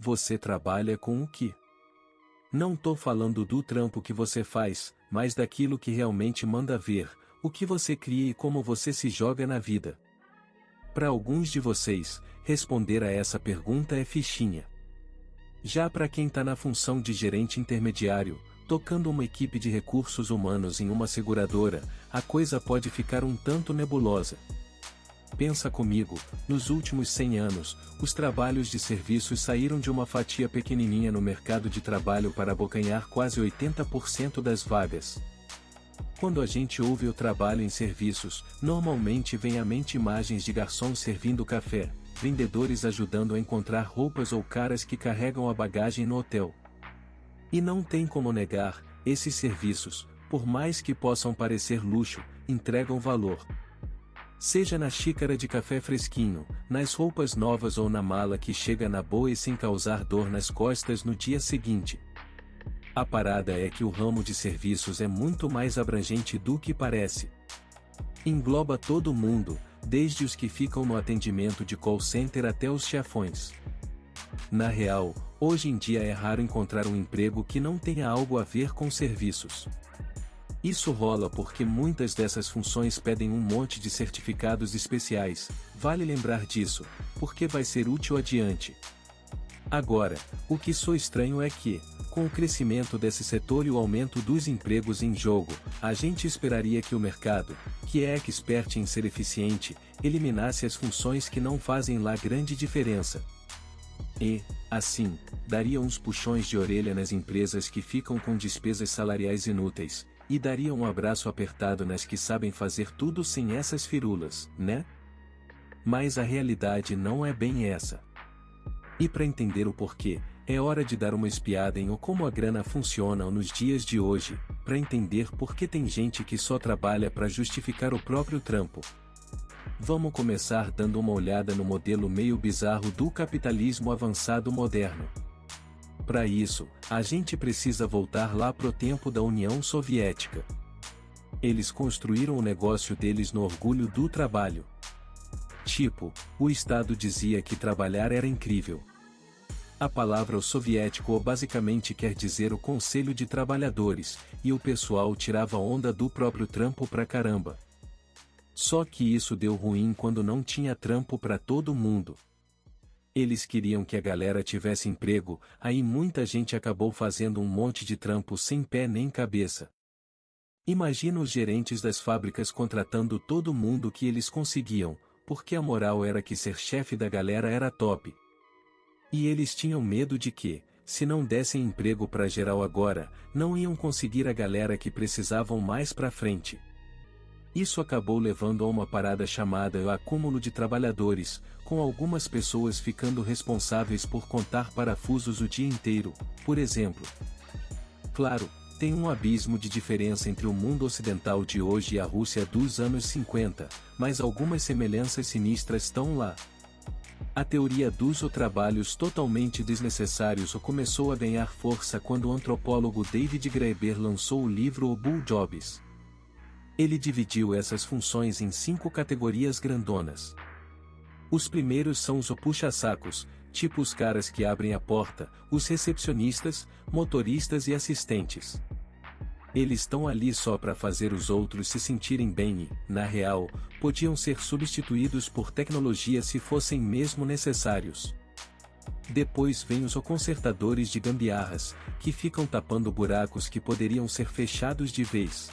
Você trabalha com o quê? Não tô falando do trampo que você faz, mas daquilo que realmente manda ver, o que você cria e como você se joga na vida. Para alguns de vocês, responder a essa pergunta é fichinha. Já para quem está na função de gerente intermediário, tocando uma equipe de recursos humanos em uma seguradora, a coisa pode ficar um tanto nebulosa. Pensa comigo, nos últimos 100 anos, os trabalhos de serviços saíram de uma fatia pequenininha no mercado de trabalho para abocanhar quase 80% das vagas. Quando a gente ouve o trabalho em serviços, normalmente vem à mente imagens de garçons servindo café, vendedores ajudando a encontrar roupas ou caras que carregam a bagagem no hotel. E não tem como negar, esses serviços, por mais que possam parecer luxo, entregam valor. Seja na xícara de café fresquinho, nas roupas novas ou na mala que chega na boa e sem causar dor nas costas no dia seguinte. A parada é que o ramo de serviços é muito mais abrangente do que parece. Engloba todo mundo, desde os que ficam no atendimento de call center até os chefões. Na real, hoje em dia é raro encontrar um emprego que não tenha algo a ver com serviços. Isso rola porque muitas dessas funções pedem um monte de certificados especiais, vale lembrar disso, porque vai ser útil adiante. Agora, o que sou estranho é que, com o crescimento desse setor e o aumento dos empregos em jogo, a gente esperaria que o mercado, que é expert em ser eficiente, eliminasse as funções que não fazem lá grande diferença. E, assim, daria uns puxões de orelha nas empresas que ficam com despesas salariais inúteis, e daria um abraço apertado nas que sabem fazer tudo sem essas firulas, né? Mas a realidade não é bem essa. E para entender o porquê, é hora de dar uma espiada em como a grana funciona nos dias de hoje, para entender por que tem gente que só trabalha para justificar o próprio trampo. Vamos começar dando uma olhada no modelo meio bizarro do capitalismo avançado moderno. Para isso, a gente precisa voltar lá pro tempo da União Soviética. Eles construíram o negócio deles no orgulho do trabalho. Tipo, o Estado dizia que trabalhar era incrível. A palavra soviético basicamente quer dizer o Conselho de Trabalhadores, e o pessoal tirava onda do próprio trampo pra caramba. Só que isso deu ruim quando não tinha trampo pra todo mundo. Eles queriam que a galera tivesse emprego, aí muita gente acabou fazendo um monte de trampo sem pé nem cabeça. Imagina os gerentes das fábricas contratando todo mundo que eles conseguiam, porque a moral era que ser chefe da galera era top. E eles tinham medo de que, se não dessem emprego pra geral agora, não iam conseguir a galera que precisavam mais pra frente. Isso acabou levando a uma parada chamada o acúmulo de trabalhadores, com algumas pessoas ficando responsáveis por contar parafusos o dia inteiro, por exemplo. Claro, tem um abismo de diferença entre o mundo ocidental de hoje e a Rússia dos anos 50, mas algumas semelhanças sinistras estão lá. A teoria dos trabalhos totalmente desnecessários começou a ganhar força quando o antropólogo David Graeber lançou o livro O Bull Jobs. Ele dividiu essas funções em 5 categorias grandonas. Os primeiros são os puxa-sacos, tipo os caras que abrem a porta, os recepcionistas, motoristas e assistentes. Eles estão ali só para fazer os outros se sentirem bem e, na real, podiam ser substituídos por tecnologia se fossem mesmo necessários. Depois vem os consertadores de gambiarras, que ficam tapando buracos que poderiam ser fechados de vez.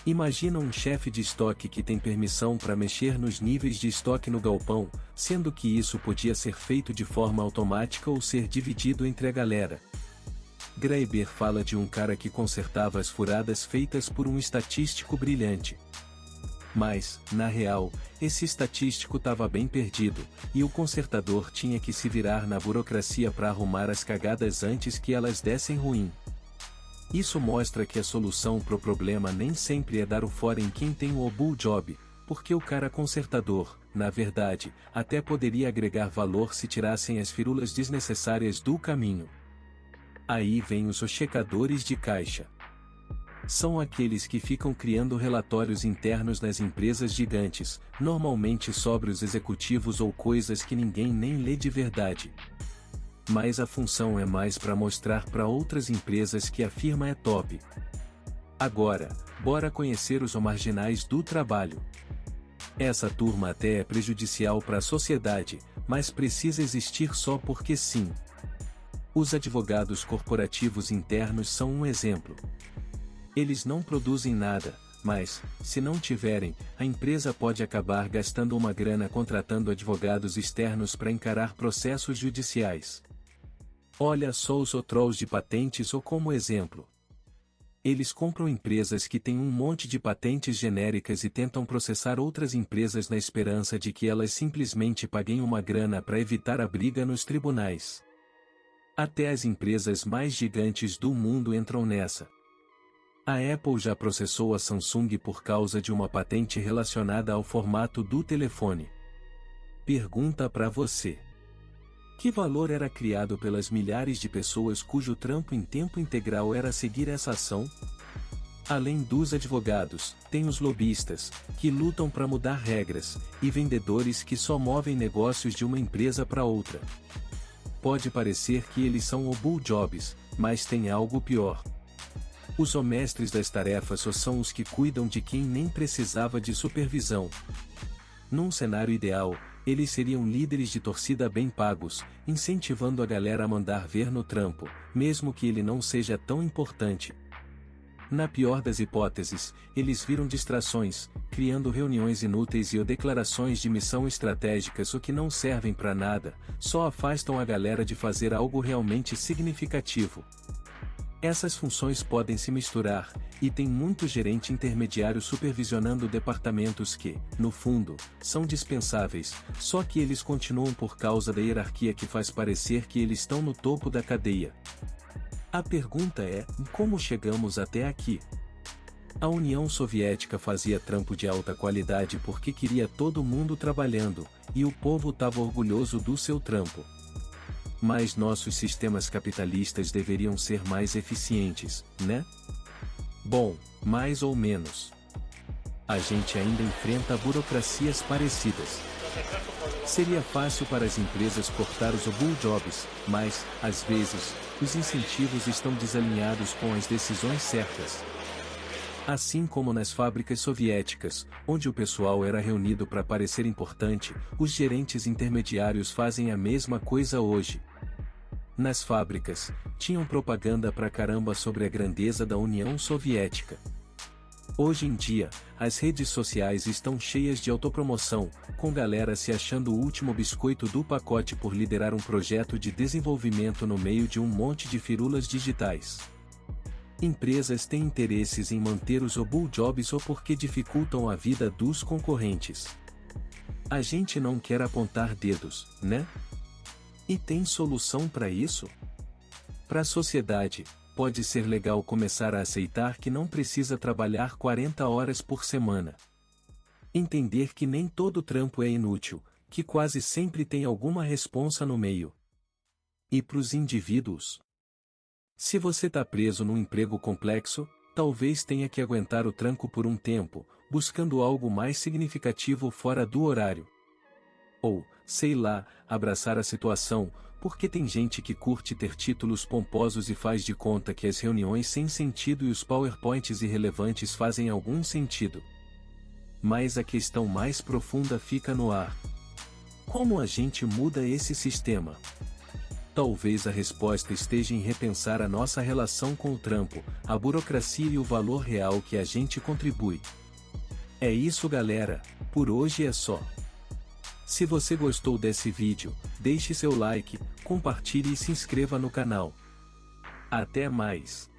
Imagina um chefe de estoque que tem permissão para mexer nos níveis de estoque no galpão, sendo que isso podia ser feito de forma automática ou ser dividido entre a galera. Graeber fala de um cara que consertava as furadas feitas por um estatístico brilhante. Mas, na real, esse estatístico estava bem perdido, e o consertador tinha que se virar na burocracia para arrumar as cagadas antes que elas dessem ruim. Isso mostra que a solução pro problema nem sempre é dar o fora em quem tem o bull job, porque o cara consertador, na verdade, até poderia agregar valor se tirassem as firulas desnecessárias do caminho. Aí vem os checadores de caixa. São aqueles que ficam criando relatórios internos nas empresas gigantes, normalmente sobre os executivos ou coisas que ninguém nem lê de verdade. mas a função é mais para mostrar para outras empresas que a firma é top. Agora, bora conhecer os marginais do trabalho. Essa turma até é prejudicial para a sociedade, mas precisa existir só porque sim. Os advogados corporativos internos são um exemplo. Eles não produzem nada, mas, se não tiverem, a empresa pode acabar gastando uma grana contratando advogados externos para encarar processos judiciais. Olha só os trolls de patentes ou como exemplo. Eles compram empresas que têm um monte de patentes genéricas e tentam processar outras empresas na esperança de que elas simplesmente paguem uma grana para evitar a briga nos tribunais. Até as empresas mais gigantes do mundo entram nessa. A Apple já processou a Samsung por causa de uma patente relacionada ao formato do telefone. Pergunta para você: que valor era criado pelas milhares de pessoas cujo trampo em tempo integral era seguir essa ação? Além dos advogados, tem os lobistas, que lutam para mudar regras, e vendedores que só movem negócios de uma empresa para outra. Pode parecer que eles são o Bull Jobs, mas tem algo pior. Os mestres das tarefas só são os que cuidam de quem nem precisava de supervisão. Num cenário ideal, eles seriam líderes de torcida bem pagos, incentivando a galera a mandar ver no trampo, mesmo que ele não seja tão importante. Na pior das hipóteses, eles viram distrações, criando reuniões inúteis e declarações de missão estratégicas o que não servem para nada, só afastam a galera de fazer algo realmente significativo. Essas funções podem se misturar, e tem muito gerente intermediário supervisionando departamentos que, no fundo, são dispensáveis, só que eles continuam por causa da hierarquia que faz parecer que eles estão no topo da cadeia. A pergunta é, como chegamos até aqui? A União Soviética fazia trampo de alta qualidade porque queria todo mundo trabalhando, e o povo estava orgulhoso do seu trampo. Mas nossos sistemas capitalistas deveriam ser mais eficientes, né? Bom, mais ou menos. A gente ainda enfrenta burocracias parecidas. Seria fácil para as empresas cortar os Bull Jobs, mas, às vezes, os incentivos estão desalinhados com as decisões certas. Assim como nas fábricas soviéticas, onde o pessoal era reunido para parecer importante, os gerentes intermediários fazem a mesma coisa hoje. Nas fábricas, tinham propaganda pra caramba sobre a grandeza da União Soviética. Hoje em dia, as redes sociais estão cheias de autopromoção, com galera se achando o último biscoito do pacote por liderar um projeto de desenvolvimento no meio de um monte de firulas digitais. Empresas têm interesses em manter os Bull Jobs ou porque dificultam a vida dos concorrentes. A gente não quer apontar dedos, né? E tem solução para isso? Para a sociedade, pode ser legal começar a aceitar que não precisa trabalhar 40 horas por semana. Entender que nem todo trampo é inútil, que quase sempre tem alguma responsa no meio. E para os indivíduos? Se você está preso num emprego complexo, talvez tenha que aguentar o tranco por um tempo, buscando algo mais significativo fora do horário. Ou, sei lá, abraçar a situação, porque tem gente que curte ter títulos pomposos e faz de conta que as reuniões sem sentido e os PowerPoints irrelevantes fazem algum sentido. Mas a questão mais profunda fica no ar. Como a gente muda esse sistema? Talvez a resposta esteja em repensar a nossa relação com o trampo, a burocracia e o valor real que a gente contribui. É isso, galera, por hoje é só. Se você gostou desse vídeo, deixe seu like, compartilhe e se inscreva no canal. Até mais!